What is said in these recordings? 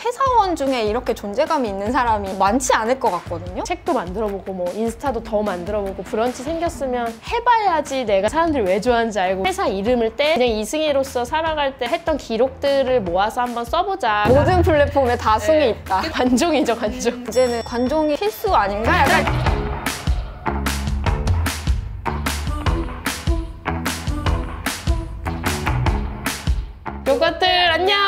회사원 중에 이렇게 존재감이 있는 사람이 많지 않을 것 같거든요. 책도 만들어보고 뭐 인스타도 더 만들어보고 브런치 생겼으면 해봐야지 내가 사람들이 왜 좋아하는지 알고 회사 이름을 때 그냥 이승희로서 살아갈 때 했던 기록들을 모아서 한번 써보자. 모든 플랫폼에 다 숨이 있다. 관종이죠, 관종. 이제는 관종이 필수 아닌가? 약간 요것들 안녕.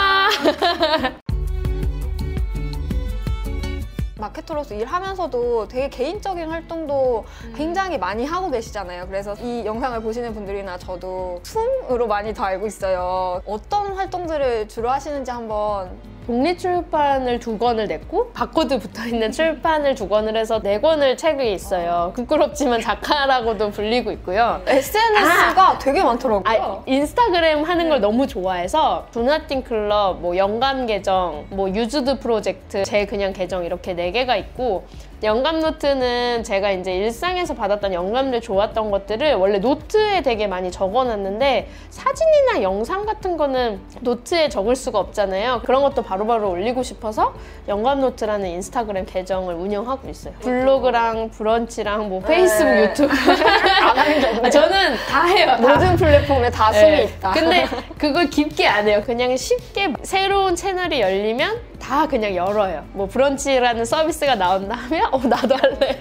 마케터로서 일하면서도 되게 개인적인 활동도 굉장히 많이 하고 계시잖아요. 그래서 이 영상을 보시는 분들이나 저도 숨으로 많이 더 알고 있어요. 어떤 활동들을 주로 하시는지 한번. 독립출판을 2권을 냈고 바코드 붙어있는 출판을 2권을 해서 4권을 책이 있어요. 부끄럽지만 작가라고도 불리고 있고요. SNS가 되게 많더라고요. 인스타그램 하는 걸 너무 좋아해서 두나띵 클럽, 뭐 영감 계정, 뭐 유즈드 프로젝트, 제 그냥 계정 이렇게 4개가 있고, 영감 노트는 제가 이제 일상에서 받았던 영감들 좋았던 것들을 원래 노트에 되게 많이 적어놨는데 사진이나 영상 같은 거는 노트에 적을 수가 없잖아요. 그런 것도 바로바로 올리고 싶어서 영감 노트라는 인스타그램 계정을 운영하고 있어요. 블로그랑 브런치랑 뭐 페이스북, 유튜브 안 하는 게 없네요. 저는 다 해요. 모든 플랫폼에 다 숨이 있다. 근데 그걸 깊게 안 해요. 그냥 쉽게 새로운 채널이 열리면 다 그냥 열어요. 뭐 브런치라는 서비스가 나온다 하면 나도 할래.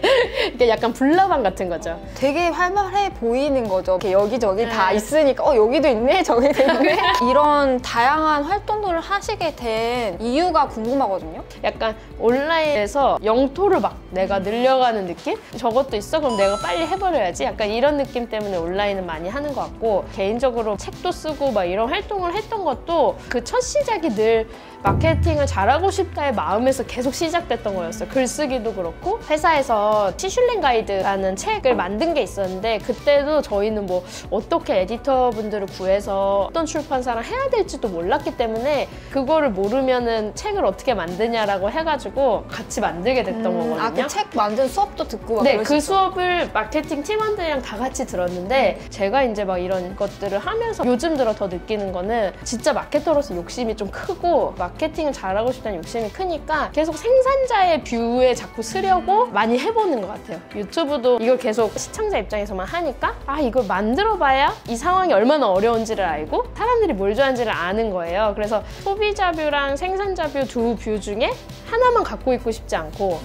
이게 약간 불나방 같은 거죠. 되게 활발해 보이는 거죠. 이렇게 여기저기 다 있으니까 여기도 있네, 저기도 있네. 이런 다양한 활동들을 하시게 된 이유가 궁금하거든요. 약간 온라인에서 영토를 막 내가 늘려가는 느낌? 저것도 있어? 그럼 내가 빨리 해버려야지. 약간 이런 느낌 때문에 온라인은 많이 하는 것 같고, 개인적으로 책도 쓰고 막 이런 활동을 했던 것도 그 첫 시작이 늘 마케팅을 잘하고 싶다의 마음에서 계속 시작됐던 거였어요. 글쓰기도 그렇고, 회사에서 시슐랭 가이드라는 책을 만든 게 있었는데 그때도 저희는 뭐 어떻게 에디터분들을 구해서 어떤 출판사랑 해야 될지도 몰랐기 때문에 그거를 모르면은 책을 어떻게 만드냐라고 해가지고 같이 만들게 됐던 거거든요. 아, 그 책 만든 수업도 듣고 막 네, 그러시죠? 그 수업을 마케팅 팀원들이랑 다 같이 들었는데 제가 이제 막 이런 것들을 하면서 요즘 들어 더 느끼는 거는 진짜 마케터로서 욕심이 좀 크고 마케팅을 잘하고 싶다는 욕심이 크니까 계속 생산자의 뷰에 자꾸 쓰려고 많이 해보는 것 같아요. 유튜브도 이걸 계속 시청자 입장에서만 하니까 이걸 만들어봐야 이 상황이 얼마나 어려운지를 알고 사람들이 뭘 좋아하는지를 아는 거예요. 그래서 소비자 뷰랑 생산자 뷰 두 뷰 중에 하나만 갖고 있고 싶지 않고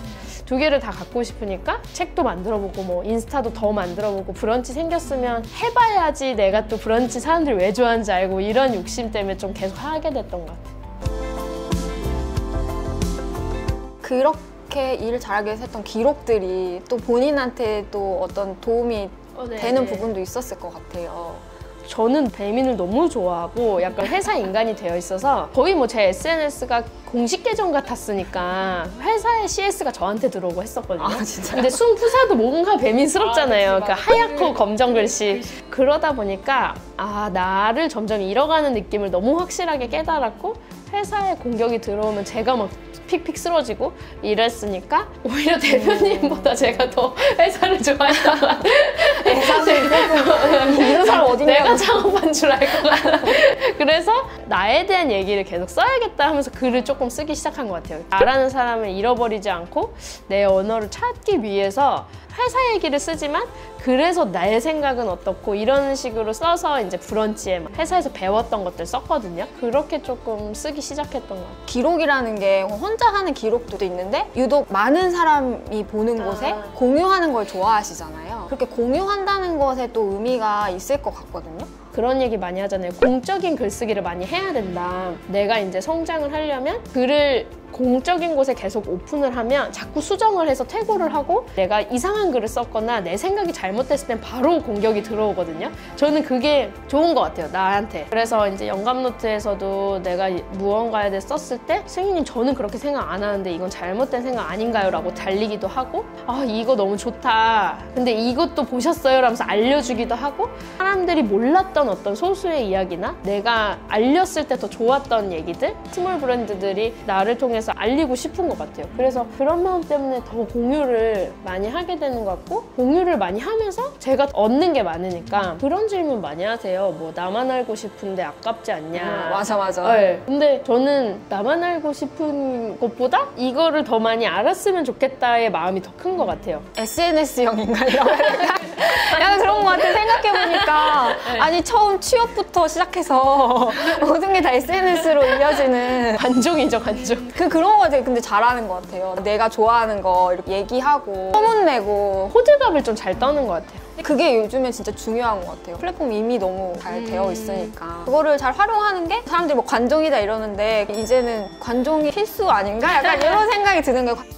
2개를 다 갖고 싶으니까 책도 만들어보고 뭐 인스타도 더 만들어보고 브런치 생겼으면 해봐야지 내가 또 브런치 사람들이 왜 좋아하는지 알고 이런 욕심 때문에 좀 계속 하게 됐던 것 같아요. 그렇게 일을 잘하기 위해서 했던 기록들이 또 본인한테 또 어떤 도움이 되는 부분도 있었을 것 같아요. 저는 배민을 너무 좋아하고 약간 회사 인간이 되어 있어서 거의 뭐 제 SNS가 공식 계정 같았으니까 회사의 CS가 저한테 들어오고 했었거든요. 아, 진짜요? 근데 순푸사도 뭔가 배민스럽잖아요. 그러니까 하얗고 검정 글씨. 그러다 보니까 나를 점점 잃어가는 느낌을 너무 확실하게 깨달았고, 회사에 공격이 들어오면 제가 막 픽픽 쓰러지고 이랬으니까 오히려 대표님보다 제가 더 회사를 좋아했다. 사실 이런 사람 어딘가 내가 창업한 줄 알 것 같아. 그래서 나에 대한 얘기를 계속 써야겠다 하면서 글을 조금 쓰기 시작한 것 같아요. 나라는 사람을 잃어버리지 않고 내 언어를 찾기 위해서 회사 얘기를 쓰지만 그래서 나의 생각은 어떻고 이런 식으로 써서 이제 브런치에 회사에서 배웠던 것들 썼거든요. 그렇게 조금 쓰기 시작했던 것 같아요. 기록이라는 게 혼자 하는 기록도 있는데 유독 많은 사람이 보는 곳에 공유하는 걸 좋아하시잖아요. 그렇게 공유한다는 것에 또 의미가 있을 것 같거든요. 그런 얘기 많이 하잖아요. 공적인 글쓰기를 많이 해야 된다. 내가 이제 성장을 하려면 글을 공적인 곳에 계속 오픈을 하면 자꾸 수정을 해서 퇴고를 하고 내가 이상한 글을 썼거나 내 생각이 잘못됐을 땐 바로 공격이 들어오거든요. 저는 그게 좋은 것 같아요, 나한테. 그래서 이제 영감노트에서도 내가 무언가에 대해 썼을 때 승희님 저는 그렇게 생각 안 하는데 이건 잘못된 생각 아닌가요? 라고 달리기도 하고 이거 너무 좋다. 근데 이것도 보셨어요? 라면서 알려주기도 하고 사람들이 몰랐던 그런 어떤 소수의 이야기나 내가 알렸을 때 더 좋았던 얘기들, 스몰 브랜드들이 나를 통해서 알리고 싶은 것 같아요. 그래서 그런 마음 때문에 더 공유를 많이 하게 되는 것 같고, 공유를 많이 하면서 제가 얻는 게 많으니까 그런 질문 많이 하세요. 뭐 나만 알고 싶은데 아깝지 않냐. 맞아. 네. 근데 저는 나만 알고 싶은 것보다 이거를 더 많이 알았으면 좋겠다의 마음이 더 큰 것 같아요. SNS형인가요? 약간 그런 것 같아. 생각해보니까 아니 처음 취업부터 시작해서 모든 게 다 SNS로 이어지는 관종이죠, 관종. 그런 거 되게 근데 잘하는 것 같아요. 내가 좋아하는 거 이렇게 얘기하고 소문내고 호들갑을 좀 잘 떠는 것 같아요. 그게 요즘에 진짜 중요한 것 같아요. 플랫폼이 이미 너무 잘 되어 있으니까 그거를 잘 활용하는 게 사람들이 뭐 관종이다 이러는데 이제는 관종이 필수 아닌가? 약간 이런 생각이 드는 거예요.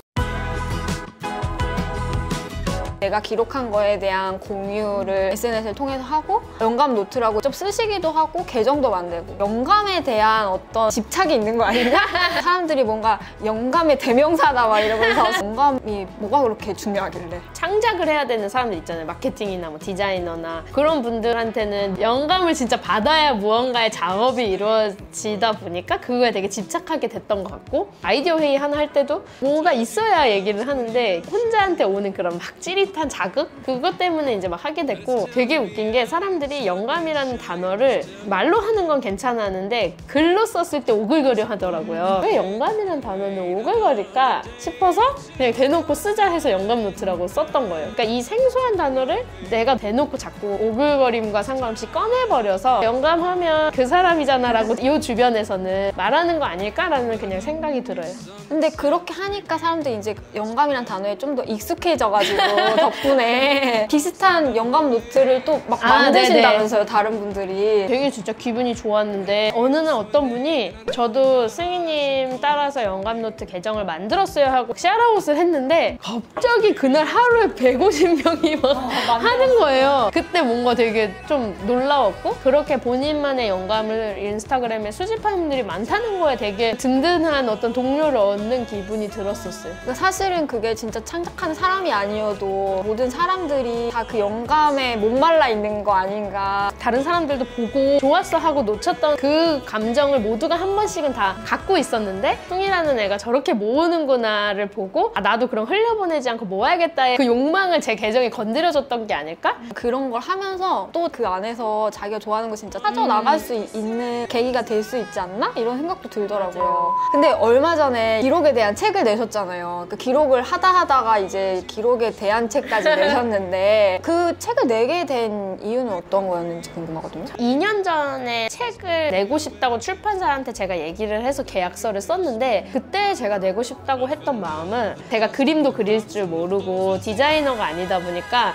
내가 기록한 거에 대한 공유를 SNS를 통해서 하고 영감 노트라고 좀 쓰시기도 하고 계정도 만들고 영감에 대한 어떤 집착이 있는 거 아니냐? 사람들이 뭔가 영감의 대명사다 막 이러면서 영감이 뭐가 그렇게 중요하길래 창작을 해야 되는 사람들 있잖아요. 마케팅이나 뭐 디자이너나 그런 분들한테는 영감을 진짜 받아야 무언가의 작업이 이루어지다 보니까 그거에 되게 집착하게 됐던 것 같고, 아이디어 회의 하나 할 때도 뭐가 있어야 얘기를 하는데 혼자한테 오는 그런 막 찌릿한 자극? 그것 때문에 이제 막 하게 됐고, 되게 웃긴 게 사람들이 영감이라는 단어를 말로 하는 건 괜찮았는데 글로 썼을 때 오글거려 하더라고요. 왜 영감이라는 단어는 오글거릴까 싶어서 그냥 대놓고 쓰자 해서 영감 노트라고 썼던 거예요. 그러니까 이 생소한 단어를 내가 대놓고 자꾸 오글거림과 상관없이 꺼내버려서 영감하면 그 사람이잖아 라고 이 주변에서는 말하는 거 아닐까라는 그냥 생각이 들어요. 근데 그렇게 하니까 사람들이 이제 영감이란 단어에 좀 더 익숙해져가지고 덕분에 비슷한 영감 노트를 또 막 만드신다면서요, 다른 분들이. 되게 진짜 기분이 좋았는데 어느 날 어떤 분이 저도 승희님 따라서 영감 노트 계정을 만들었어요 하고 샤라웃을 했는데 갑자기 그날 하루에 150명이 막 하는 거예요. 그때 뭔가 되게 좀 놀라웠고, 그렇게 본인만의 영감을 인스타그램에 수집하는 분들이 많다는 거에 되게 든든한 어떤 동료를 얻는 기분이 들었었어요. 사실은 그게 진짜 창작하는 사람이 아니어도 모든 사람들이 다 그 영감에 목말라 있는 거 아닌가. 다른 사람들도 보고 좋았어 하고 놓쳤던 그 감정을 모두가 한 번씩은 다 갖고 있었는데 승희라는 애가 저렇게 모으는구나를 보고 나도 그럼 흘려보내지 않고 모아야겠다의 그 욕망을 제 계정에 건드려줬던 게 아닐까? 그런 걸 하면서 또 그 안에서 자기가 좋아하는 거 진짜 찾아나갈 수 있는 계기가 될 수 있지 않나? 이런 생각도 들더라고요. 맞아요. 근데 얼마 전에 기록에 대한 책을 내셨잖아요. 그 기록을 하다가 이제 기록에 대한 책까지 내셨는데 그 책을 내게 된 이유는 어떤 거였는지 궁금하거든요. 2년 전에 책을 내고 싶다고 출판사한테 제가 얘기를 해서 계약서를 썼는데, 그때 제가 내고 싶다고 했던 마음은 제가 그림도 그릴 줄 모르고 디자이너가 아니다 보니까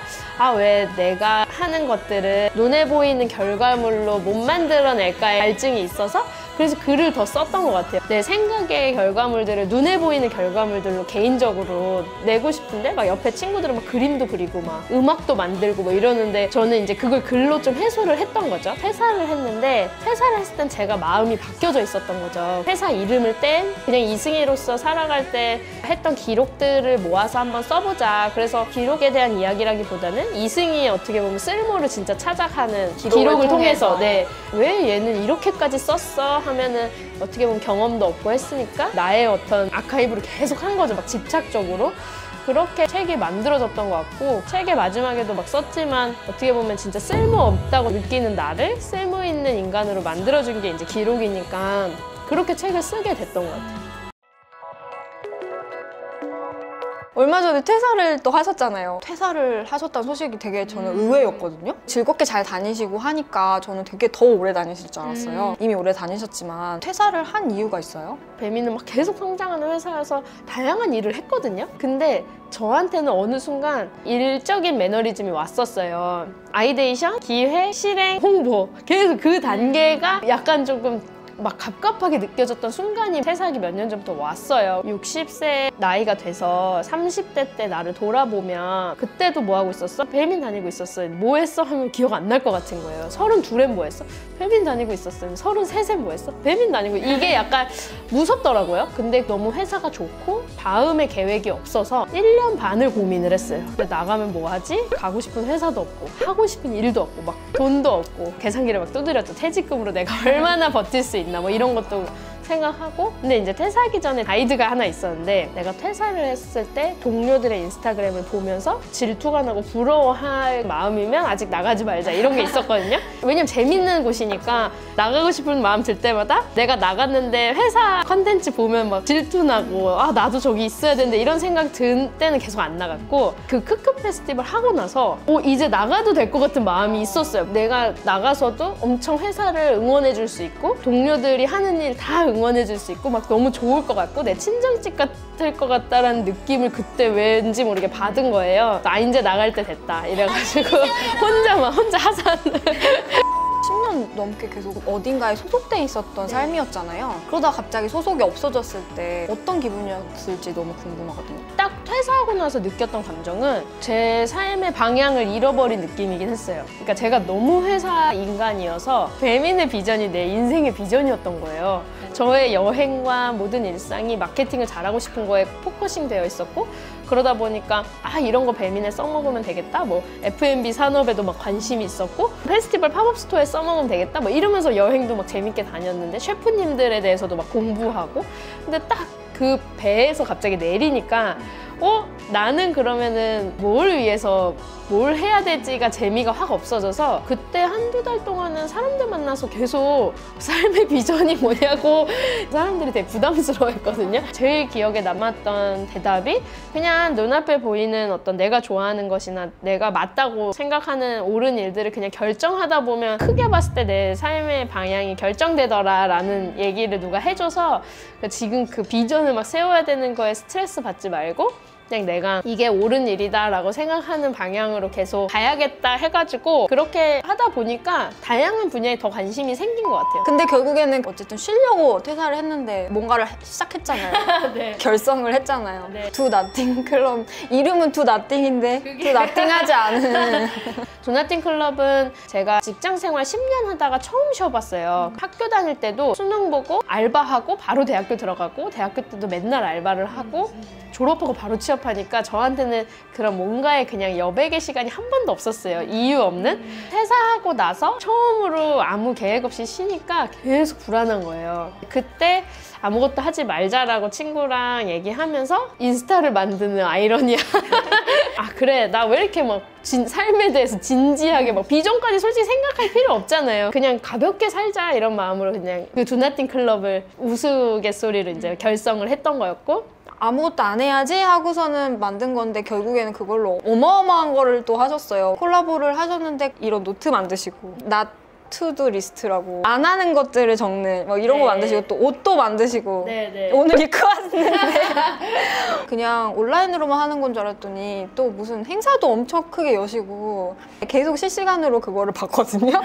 왜 내가 하는 것들을 눈에 보이는 결과물로 못 만들어낼까의 갈증이 있어서 그래서 글을 더 썼던 것 같아요. 내 생각의 결과물들을 눈에 보이는 결과물들로 개인적으로 내고 싶은데 막 옆에 친구들은 막 그림도 그리고 막 음악도 만들고 뭐 이러는데 저는 이제 그걸 글로 좀 해소를 했던 거죠. 퇴사를 했는데 퇴사를 했을 땐 제가 마음이 바뀌어져 있었던 거죠. 회사 이름을 뗀 그냥 이승희로서 살아갈 때 했던 기록들을 모아서 한번 써보자. 그래서 기록에 대한 이야기라기보다는 이승희의 어떻게 보면 쓸모를 진짜 찾아가는 기록을 통해서 네, 왜 얘는 이렇게까지 썼어? 하면은 어떻게 보면 경험도 없고 했으니까 나의 어떤 아카이브를 계속 한 거죠. 막 집착적으로. 그렇게 책이 만들어졌던 것 같고, 책의 마지막에도 막 썼지만 어떻게 보면 진짜 쓸모없다고 느끼는 나를 쓸모있는 인간으로 만들어준 게 이제 기록이니까 그렇게 책을 쓰게 됐던 것 같아요. 얼마 전에 퇴사를 또 하셨잖아요. 퇴사를 하셨다는 소식이 되게 저는 의외였거든요. 즐겁게 잘 다니시고 하니까 저는 되게 더 오래 다니실 줄 알았어요. 이미 오래 다니셨지만 퇴사를 한 이유가 있어요? 배미는 막 계속 성장하는 회사여서 다양한 일을 했거든요. 근데 저한테는 어느 순간 일적인 매너리즘이 왔었어요. 아이데이션, 기획, 실행, 홍보 계속 그 단계가 약간 조금 막 갑갑하게 느껴졌던 순간이 퇴사하기 몇 년 전부터 왔어요. 60세 나이가 돼서 30대 때 나를 돌아보면 그때도 뭐 하고 있었어? 배민 다니고 있었어. 뭐 했어? 하면 기억 안 날 것 같은 거예요. 32엔 뭐 했어? 배민 다니고 있었어. 33엔 뭐 했어? 배민 다니고. 이게 약간 무섭더라고요. 근데 너무 회사가 좋고 다음에 계획이 없어서 1년 반을 고민을 했어요. 나가면 뭐 하지? 가고 싶은 회사도 없고 하고 싶은 일도 없고 막 돈도 없고 계산기를 막 두드렸죠. 퇴직금으로 내가 얼마나 버틸 수 있나 뭐 이런 것도 생각하고. 근데 이제 퇴사하기 전에 가이드가 하나 있었는데, 내가 퇴사를 했을 때 동료들의 인스타그램을 보면서 질투가 나고 부러워할 마음이면 아직 나가지 말자 이런 게 있었거든요. 왜냐면 재밌는 곳이니까 나가고 싶은 마음 들 때마다 내가 나갔는데 회사 컨텐츠 보면 막 질투 나고 아 나도 저기 있어야 되는데 이런 생각 들 때는 계속 안 나갔고, 그 크크 페스티벌 하고 나서 이제 나가도 될 것 같은 마음이 있었어요. 내가 나가서도 엄청 회사를 응원해 줄 수 있고 동료들이 하는 일 다 응원해 줄 수 있고 막 너무 좋을 것 같고 내 친정집 같을 것 같다라는 느낌을 그때 왠지 모르게 받은 거예요. 나 이제 나갈 때 됐다 이래가지고 혼자 하산 10년 넘게 계속 어딘가에 소속돼 있었던 삶이었잖아요. 그러다 갑자기 소속이 없어졌을 때 어떤 기분이었을지 너무 궁금하거든요. 딱 퇴사하고 나서 느꼈던 감정은 제 삶의 방향을 잃어버린 느낌이긴 했어요. 그러니까 제가 너무 회사 인간이어서 배민의 비전이 내 인생의 비전이었던 거예요. 저의 여행과 모든 일상이 마케팅을 잘하고 싶은 거에 포커싱 되어 있었고, 그러다 보니까 이런 거 배민에 써먹으면 되겠다, 뭐 F&B 산업에도 막 관심이 있었고 페스티벌 팝업 스토어에 써먹으면 되겠다 뭐 이러면서 여행도 막 재밌게 다녔는데 셰프님들에 대해서도 막 공부하고. 근데 딱 그 배에서 갑자기 내리니까 나는 그러면은 뭘 위해서 뭘 해야 될지가 재미가 확 없어져서, 그때 한두 달 동안은 사람들 만나서 계속 삶의 비전이 뭐냐고 사람들이 되게 부담스러워했거든요. 제일 기억에 남았던 대답이 그냥 눈앞에 보이는 어떤 내가 좋아하는 것이나 내가 맞다고 생각하는 옳은 일들을 그냥 결정하다 보면 크게 봤을 때 내 삶의 방향이 결정되더라 라는 얘기를 누가 해줘서, 지금 그 비전을 막 세워야 되는 거에 스트레스 받지 말고 그냥 내가 이게 옳은 일이다 라고 생각하는 방향으로 계속 가야겠다 해가지고 그렇게 하다 보니까 다양한 분야에 더 관심이 생긴 것 같아요. 근데 결국에는 어쨌든 쉬려고 퇴사를 했는데 뭔가를 시작했잖아요. 네. 결성을 했잖아요. 네. Do Nothing 클럽. 이름은 Do Nothing인데 Do Nothing 하지 않은. Do Nothing 클럽은 제가 직장 생활 10년 하다가 처음 쉬어봤어요. 학교 다닐 때도 수능 보고 알바하고 바로 대학교 들어가고, 대학교 때도 맨날 알바를 하고 졸업하고 바로 취업하니까 저한테는 그런 뭔가의 그냥 여백의 시간이 한 번도 없었어요. 이유 없는. 퇴사하고 나서 처음으로 아무 계획 없이 쉬니까 계속 불안한 거예요. 그때 아무것도 하지 말자라고 친구랑 얘기하면서 인스타를 만드는 아이러니아. 그래, 나 왜 이렇게 막 삶에 대해서 진지하게 막 비전까지 솔직히 생각할 필요 없잖아요. 그냥 가볍게 살자 이런 마음으로 그냥 그 Do Nothing 클럽을 우스갯소리로 이제 결성을 했던 거였고, 아무것도 안 해야지 하고서는 만든 건데 결국에는 그걸로 어마어마한 거를 또 하셨어요. 콜라보를 하셨는데 이런 노트 만드시고 투두 리스트라고 안 하는 것들을 적는 뭐 이런 거 만드시고 또 옷도 만드시고 오늘 입고 왔는데 그냥 온라인으로만 하는 건 줄 알았더니 또 무슨 행사도 엄청 크게 여시고 계속 실시간으로 그거를 봤거든요.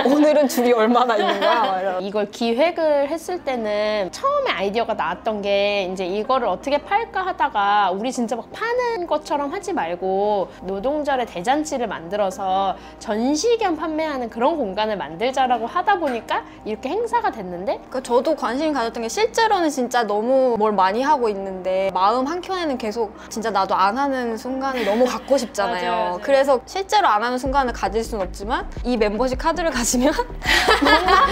오늘은 줄이 얼마나 있는 거야? 이걸 기획을 했을 때는 처음에 아이디어가 나왔던 게 이제 이거를 어떻게 팔까 하다가 우리 진짜 막 파는 것처럼 하지 말고 노동절에 대잔치를 만들어서 전시 겸 판매하는 그런 공간을 만들자라고 하다 보니까 이렇게 행사가 됐는데, 그러니까 저도 관심이 가졌던 게 실제로는 진짜 너무 뭘 많이 하고 있는데 마음 한켠에는 계속 진짜 나도 안 하는 순간을 너무 갖고 싶잖아요. 맞아요. 그래서 실제로 안 하는 순간을 가질 수는 없지만 이 멤버십 카드를 가지면 뭔가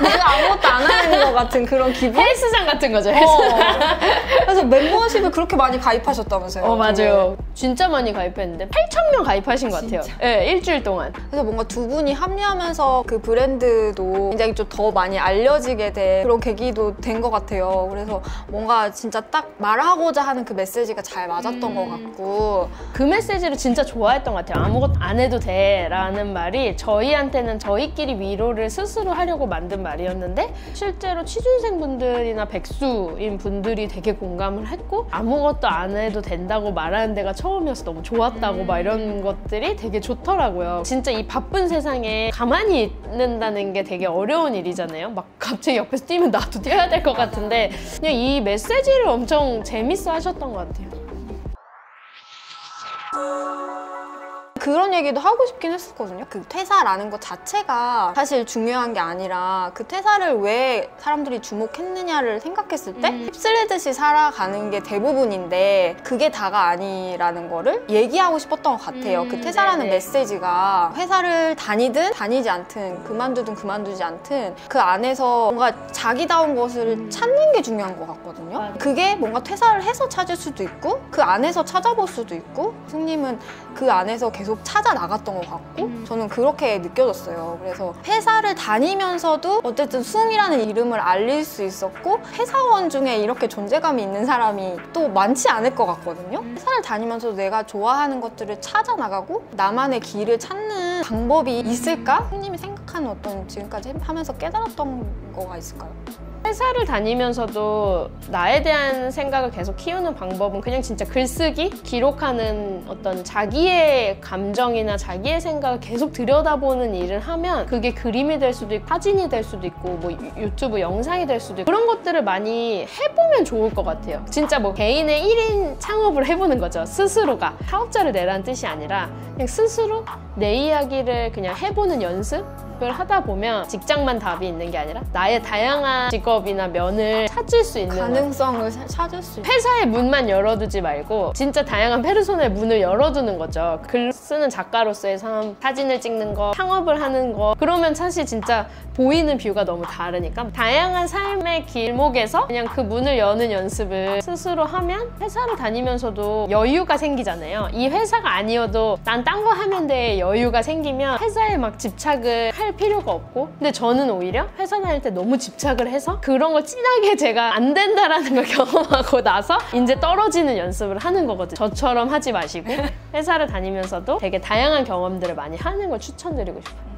내가 아무것도 안 하는 것 같은 그런 기분? 헬스장 같은 거죠. 그래서 멤버십을 그렇게 많이 가입하셨다면서요. 맞아요. 진짜 많이 가입했는데 8,000명 가입하신 것 같아요. 네, 일주일 동안. 그래서 뭔가 두 분이 합류하면서 그 브랜드도 굉장히 좀 더 많이 알려지게 된 그런 계기도 된 것 같아요. 그래서 뭔가 진짜 딱 말하고자 하는 그 메시지가 잘 맞았던 것 같고, 그 메시지를 진짜 좋아했던 것 같아요. 아무것도 안 해도 돼 라는 말이 저희한테는 저희끼리 위로를 스스로 하려고 만든 말이었는데 실제로 취준생 분들이나 백수인 분들이 되게 공감을 했고 아무것도 안 해도 된다고 말하는 데가 처음이어서 너무 좋았다고 막 이런 것들이 되게 좋더라고요. 진짜 이 바쁜 세상에 가만히 있는다는 게 되게 어려운 일이잖아요. 막 갑자기 옆에서 뛰면 나도 뛰어야 될 것 같은데 그냥 이 메시지를 엄청 재밌어 하셨던 것 같아요. 그런 얘기도 하고 싶긴 했었거든요. 그 퇴사라는 것 자체가 사실 중요한 게 아니라 그 퇴사를 왜 사람들이 주목했느냐를 생각했을 때 휩쓸리듯이 살아가는 게 대부분인데 그게 다가 아니라는 거를 얘기하고 싶었던 것 같아요. 그 퇴사라는 네네. 메시지가 회사를 다니든 다니지 않든 그만두든 그만두지 않든 그 안에서 뭔가 자기다운 것을 찾는 게 중요한 것 같거든요. 맞아요. 그게 뭔가 퇴사를 해서 찾을 수도 있고 그 안에서 찾아볼 수도 있고 승님은 그 안에서 계속 찾아 나갔던 것 같고 저는 그렇게 느껴졌어요. 그래서 회사를 다니면서도 어쨌든 수웅이라는 이름을 알릴 수 있었고 회사원 중에 이렇게 존재감이 있는 사람이 또 많지 않을 것 같거든요. 회사를 다니면서도 내가 좋아하는 것들을 찾아 나가고 나만의 길을 찾는 방법이 있을까? 승님이 생각하는 어떤 지금까지 하면서 깨달았던 거가 있을까요? 회사를 다니면서도 나에 대한 생각을 계속 키우는 방법은 그냥 진짜 글쓰기? 기록하는 어떤 자기의 감정이나 자기의 생각을 계속 들여다보는 일을 하면 그게 그림이 될 수도 있고 사진이 될 수도 있고 뭐 유튜브 영상이 될 수도 있고 그런 것들을 많이 해보면 좋을 것 같아요. 진짜 뭐 개인의 1인 창업을 해보는 거죠. 스스로가. 사업자를 내라는 뜻이 아니라 그냥 스스로 내 이야기를 그냥 해보는 연습? 을 하다 보면 직장만 답이 있는 게 아니라 나의 다양한 직업이나 면을 찾을 수 있는 가능성을 찾을 수 있는 회사의 문만 열어두지 말고 진짜 다양한 페르소나의 문을 열어두는 거죠. 글 쓰는 작가로서의 삶, 사진을 찍는 거, 창업을 하는 거 그러면 사실 진짜 보이는 뷰가 너무 다르니까 다양한 삶의 길목에서 그냥 그 문을 여는 연습을 스스로 하면 회사를 다니면서도 여유가 생기잖아요. 이 회사가 아니어도 난 딴 거 하면 돼 여유가 생기면 회사에 막 집착을 할 필요가 없고 근데 저는 오히려 회사 다닐 때 너무 집착을 해서 그런 걸 진하게 제가 안 된다라는 걸 경험하고 나서 이제 떨어지는 연습을 하는 거거든요. 저처럼 하지 마시고 회사를 다니면서도 되게 다양한 경험들을 많이 하는 걸 추천드리고 싶어요.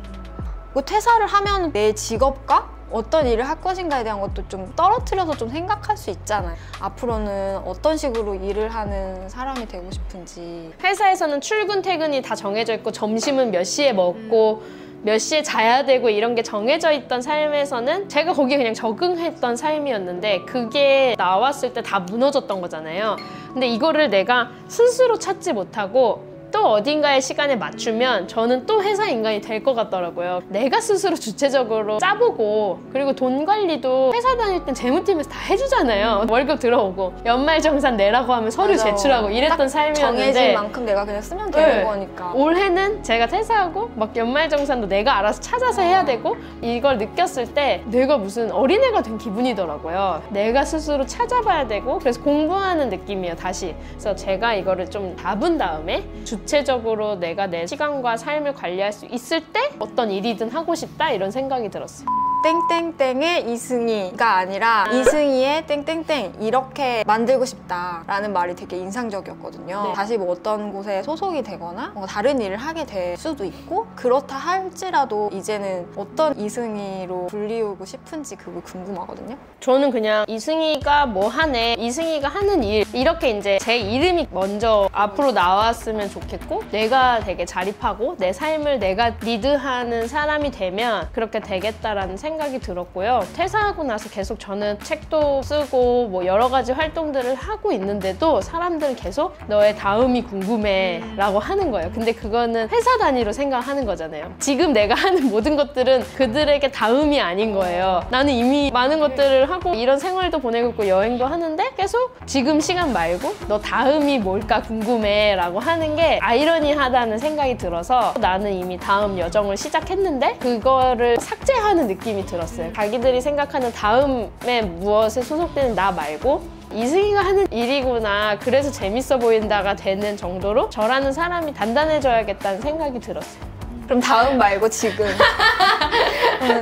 뭐 퇴사를 하면 내 직업과 어떤 일을 할 것인가에 대한 것도 좀 떨어뜨려서 좀 생각할 수 있잖아요. 앞으로는 어떤 식으로 일을 하는 사람이 되고 싶은지. 회사에서는 출근 퇴근이 다 정해져 있고 점심은 몇 시에 먹고 몇 시에 자야 되고 이런 게 정해져 있던 삶에서는 제가 거기에 그냥 적응했던 삶이었는데 그게 나왔을 때 다 무너졌던 거잖아요. 근데 이거를 내가 스스로 찾지 못하고 또 어딘가의 시간에 맞추면 저는 또 회사 인간이 될 것 같더라고요. 내가 스스로 주체적으로 짜보고 그리고 돈 관리도 회사 다닐 땐 재무팀에서 다 해주잖아요. 월급 들어오고 연말정산 내라고 하면 서류 맞아. 제출하고 이랬던 삶이었는데 정해진 만큼 내가 그냥 쓰면 되는 네. 거니까. 올해는 제가 퇴사하고 막 연말정산도 내가 알아서 찾아서 해야 되고 이걸 느꼈을 때 내가 무슨 어린애가 된 기분이더라고요. 내가 스스로 찾아봐야 되고 그래서 공부하는 느낌이에요 다시. 그래서 제가 이거를 좀 잡은 다음에 주체적으로 내가 내 시간과 삶을 관리할 수 있을 때 어떤 일이든 하고 싶다 이런 생각이 들었어요. 땡땡땡의 이승희가 아니라 이승희의 땡땡땡 이렇게 만들고 싶다라는 말이 되게 인상적이었거든요. 네. 다시 뭐 어떤 곳에 소속이 되거나 뭔가 다른 일을 하게 될 수도 있고 그렇다 할지라도 이제는 어떤 이승희로 불리우고 싶은지 그거 궁금하거든요. 저는 그냥 이승희가 뭐 하네, 이승희가 하는 일 이렇게 이제 제 이름이 먼저 앞으로 나왔으면 좋겠고 내가 되게 자립하고 내 삶을 내가 리드하는 사람이 되면 그렇게 되겠다라는 생각이 들었고요. 퇴사하고 나서 계속 저는 책도 쓰고 뭐 여러 가지 활동들을 하고 있는데도 사람들은 계속 너의 다음이 궁금해 라고 하는 거예요. 근데 그거는 회사 단위로 생각하는 거잖아요. 지금 내가 하는 모든 것들은 그들에게 다음이 아닌 거예요. 나는 이미 많은 것들을 하고 이런 생활도 보내고 있고 여행도 하는데 계속 지금 시간 말고 너 다음이 뭘까 궁금해 라고 하는 게 아이러니하다는 생각이 들어서 나는 이미 다음 여정을 시작했는데 그거를 삭제하는 느낌이 들었어요. 자기들이 생각하는 다음에 무엇에 소속되는 나 말고 이승희가 하는 일이구나 그래서 재밌어 보인다가 되는 정도로 저라는 사람이 단단해져야겠다는 생각이 들었어요. 그럼 다음 말고 지금.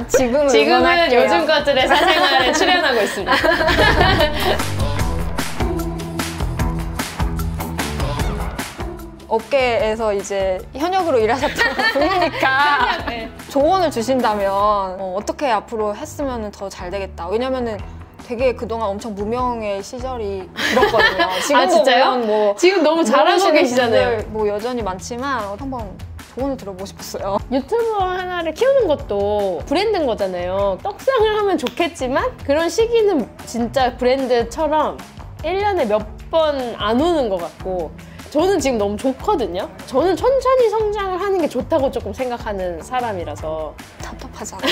지금은 지금은 요즘 것들의 사생활에 출연하고 있습니다. 업계에서 이제 현역으로 일하셨던 분이니까 네. 조언을 주신다면 어떻게 앞으로 했으면 더 잘 되겠다. 왜냐면은 되게 그동안 엄청 무명의 시절이 길었거든요. 지금도 진짜요? 물론 뭐 지금 너무 잘하고 모르시는 계시잖아요. 분들 뭐 여전히 많지만 한번 조언을 들어보고 싶었어요. 유튜버 하나를 키우는 것도 브랜드인 거잖아요. 떡상을 하면 좋겠지만 그런 시기는 진짜 브랜드처럼 1년에 몇 번 안 오는 것 같고 저는 지금 너무 좋거든요. 저는 천천히 성장을 하는 게 좋다고 조금 생각하는 사람이라서 답답하지 않아요?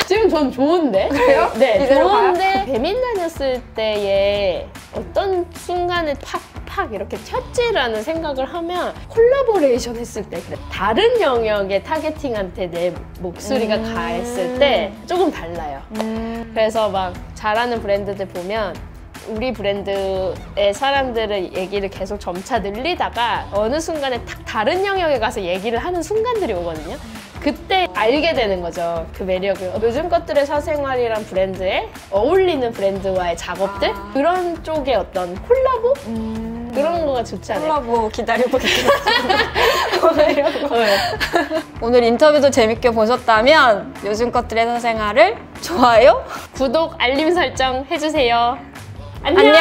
지금 전 좋은데? 그래요? 네, 이대로 좋은데 배민 다녔을 때에 어떤 순간에 팍팍 이렇게 튀었지라는 생각을 하면 콜라보레이션 했을 때 다른 영역의 타겟팅한테 내 목소리가 가했을 때 조금 달라요. 그래서 막 잘하는 브랜드들 보면 우리 브랜드의 사람들의 얘기를 계속 점차 늘리다가 어느 순간에 딱 다른 영역에 가서 얘기를 하는 순간들이 오거든요. 그때 알게 되는 거죠. 그 매력을. 요즘 것들의 사생활이란 브랜드에 어울리는 브랜드와의 작업들? 그런 쪽의 어떤 콜라보? 그런 거가 좋지 않아요? 콜라보 기다려보겠습니다. 네. 오늘 인터뷰도 재밌게 보셨다면 요즘 것들의 사생활을 좋아요, 구독, 알림 설정 해주세요. 안녕.